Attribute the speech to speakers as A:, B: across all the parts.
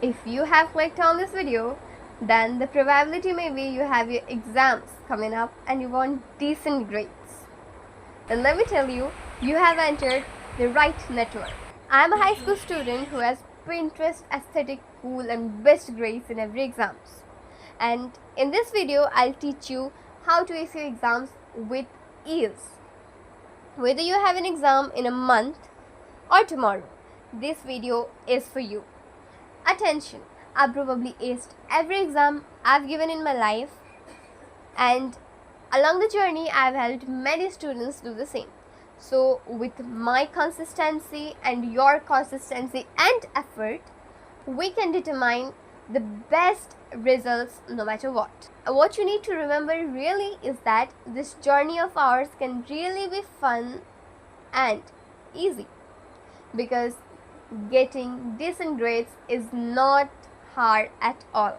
A: If you have clicked on this video, then the probability may be you have your exams coming up and you want decent grades. Then let me tell you, you have entered the right network. I am a high school student who has Pinterest aesthetic, cool and best grades in every exams. And in this video, I'll teach you how to ace your exams with ease. Whether you have an exam in a month or tomorrow, this video is for you. Attention, I've probably aced every exam I've given in my life, and along the journey I've helped many students do the same. So with my consistency and your consistency and effort, we can determine the best results no matter what. What you need to remember really is that this journey of ours can really be fun and easy, because getting decent grades is not hard at all.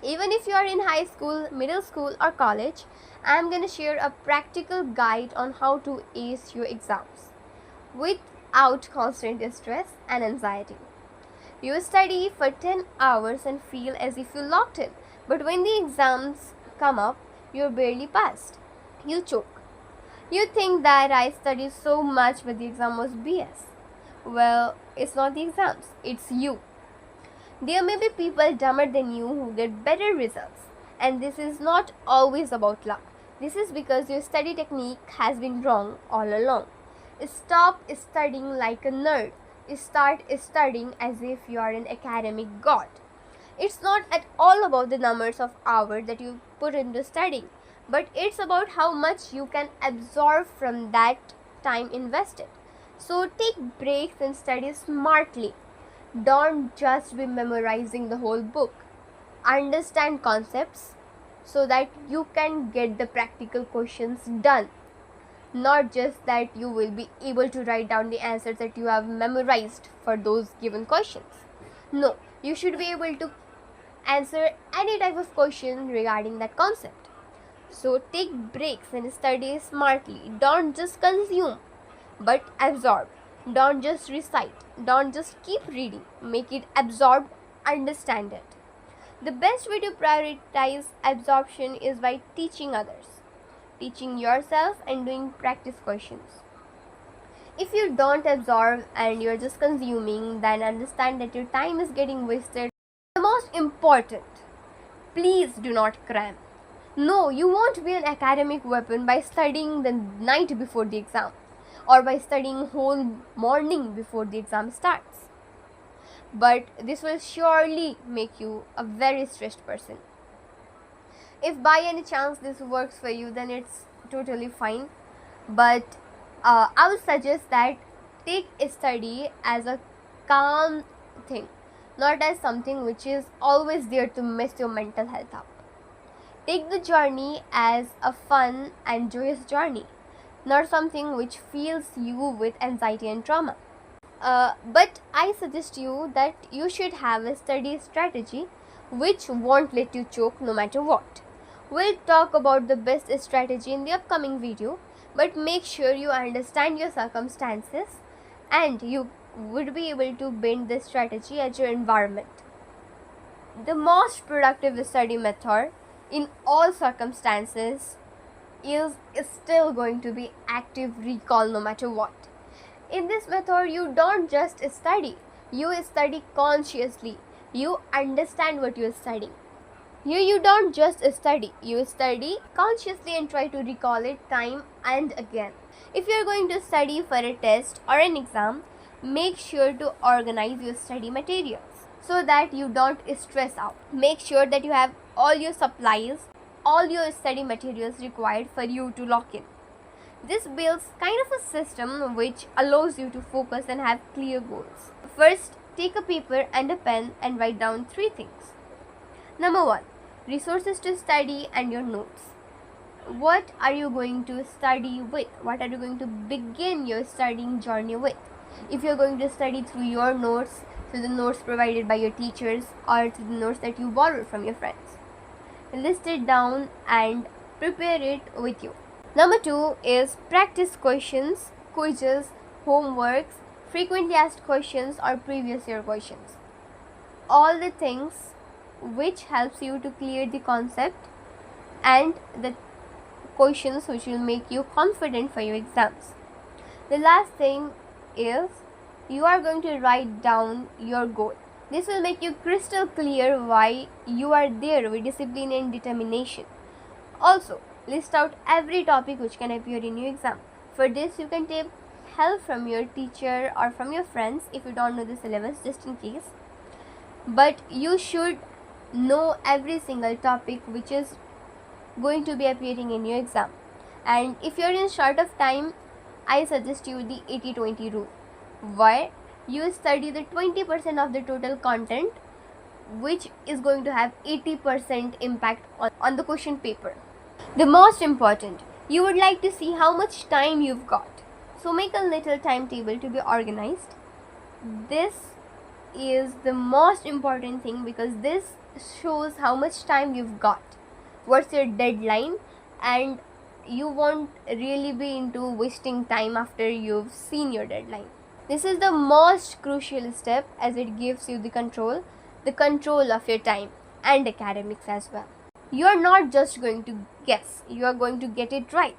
A: Even if you are in high school, middle school or college, I am going to share a practical guide on how to ace your exams without constant stress and anxiety. You study for 10 hours and feel as if you locked in, but when the exams come up, you're barely passed. You choke. You think that I studied so much but the exam was BS. Well, it's not the exams, it's you. There may be people dumber than you who get better results, and this is not always about luck. This is because your study technique has been wrong all along. Stop studying like a nerd. Start studying as if you are an academic god. It's not at all about the numbers of hours that you put into studying, but it's about how much you can absorb from that time invested. So take breaks and study smartly. Don't just be memorizing the whole book. Understand concepts so that you can get the practical questions done. Not just that you will be able to write down the answers that you have memorized for those given questions. No, you should be able to answer any type of question regarding that concept. So take breaks and study smartly. Don't just consume, but absorb. Don't just recite. Don't just keep reading. Make it absorbed, understand it. The best way to prioritize absorption is by teaching others, teaching yourself and doing practice questions. If you don't absorb and you're just consuming, then understand that your time is getting wasted. The most important, please do not cram. No, you won't be an academic weapon by studying the night before the exam or by studying whole morning before the exam starts. But this will surely make you a very stressed person. If by any chance this works for you, then it's totally fine. But I would suggest that take study as a calm thing, not as something which is always there to mess your mental health up. Take the journey as a fun and joyous journey, not something which fills you with anxiety and trauma. But I suggest you that you should have a study strategy which won't let you choke no matter what. We'll talk about the best strategy in the upcoming video, but make sure you understand your circumstances and you would be able to bend the strategy at your environment. The most productive study method in all circumstances is still going to be active recall no matter what. In this method, you don't just study, you study consciously. You understand what you are studying. Here you don't just study, you study consciously and try to recall it time and again. If you are going to study for a test or an exam, make sure to organize your study materials so that you don't stress out. Make sure that you have all your supplies, all your study materials required for you to lock in. This builds kind of a system which allows you to focus and have clear goals. First, take a paper and a pen and write down 3 things. Number 1, resources to study and your notes. What are you going to study with? What are you going to begin your studying journey with? If you're going to study through your notes, through the notes provided by your teachers, or through the notes that you borrowed from your friends, list it down and prepare it with you. Number 2 is practice questions, quizzes, homeworks, frequently asked questions or previous year questions. all the things which helps you to clear the concept and the questions which will make you confident for your exams. The last thing is you are going to write down your goal. This will make you crystal clear why you are there with discipline and determination. Also, list out every topic which can appear in your exam. For this, you can take help from your teacher or from your friends if you don't know the syllabus, just in case. But you should know every single topic which is going to be appearing in your exam. And if you're in short of time, I suggest you the 80-20 rule, where you study the 20% of the total content which is going to have 80% impact on the question paper. The most important, you would like to see how much time you've got. So make a little timetable to be organized. This is the most important thing because this shows how much time you've got, what's your deadline, and you won't really be into wasting time after you've seen your deadline. This is the most crucial step as it gives you the control of your time and academics as well. You are not just going to guess, you are going to get it right.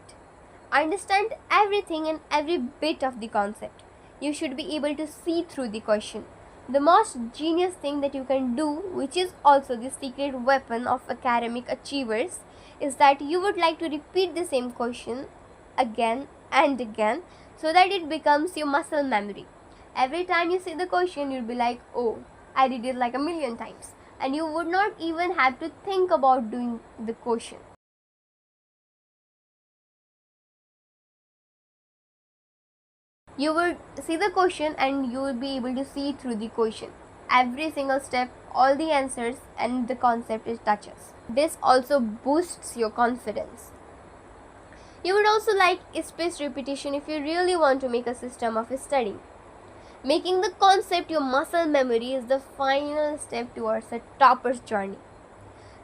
A: Understand everything and every bit of the concept. You should be able to see through the question. The most genius thing that you can do, which is also the secret weapon of academic achievers, is that you would like to repeat the same question again and again so that it becomes your muscle memory. Every time you see the question, you'll be like, oh, I did it like a million times. And you would not even have to think about doing the question. You would see the question and you will be able to see through the question. Every single step, all the answers and the concept it touches. This also boosts your confidence. You would also like spaced repetition if you really want to make a system of studying. Making the concept your muscle memory is the final step towards a topper's journey.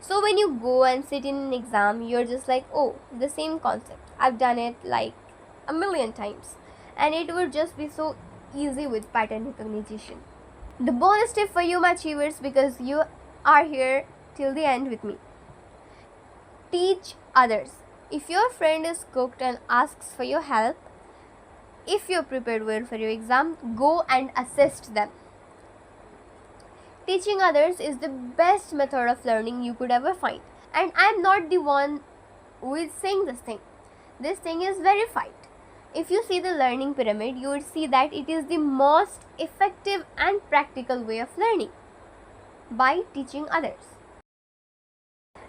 A: So when you go and sit in an exam, you're just like, oh, the same concept. I've done it like a million times. And it would just be so easy with pattern recognition. The bonus tip for you, my achievers, because you are here till the end with me. Teach others. If your friend is cooked and asks for your help, if you're prepared well for your exam, go and assist them. Teaching others is the best method of learning you could ever find. And I'm not the one who is saying this thing. This thing is verified. If you see the learning pyramid, you would see that it is the most effective and practical way of learning by teaching others.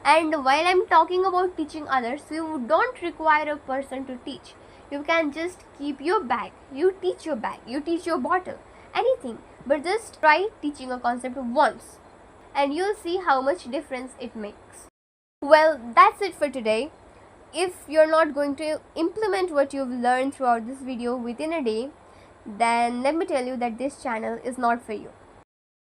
A: And while I'm talking about teaching others, you don't require a person to teach. You can just keep your bag, you teach your bottle, anything. But just try teaching a concept once and you'll see how much difference it makes. Well, that's it for today. If you're not going to implement what you've learned throughout this video within a day, then let me tell you that this channel is not for you.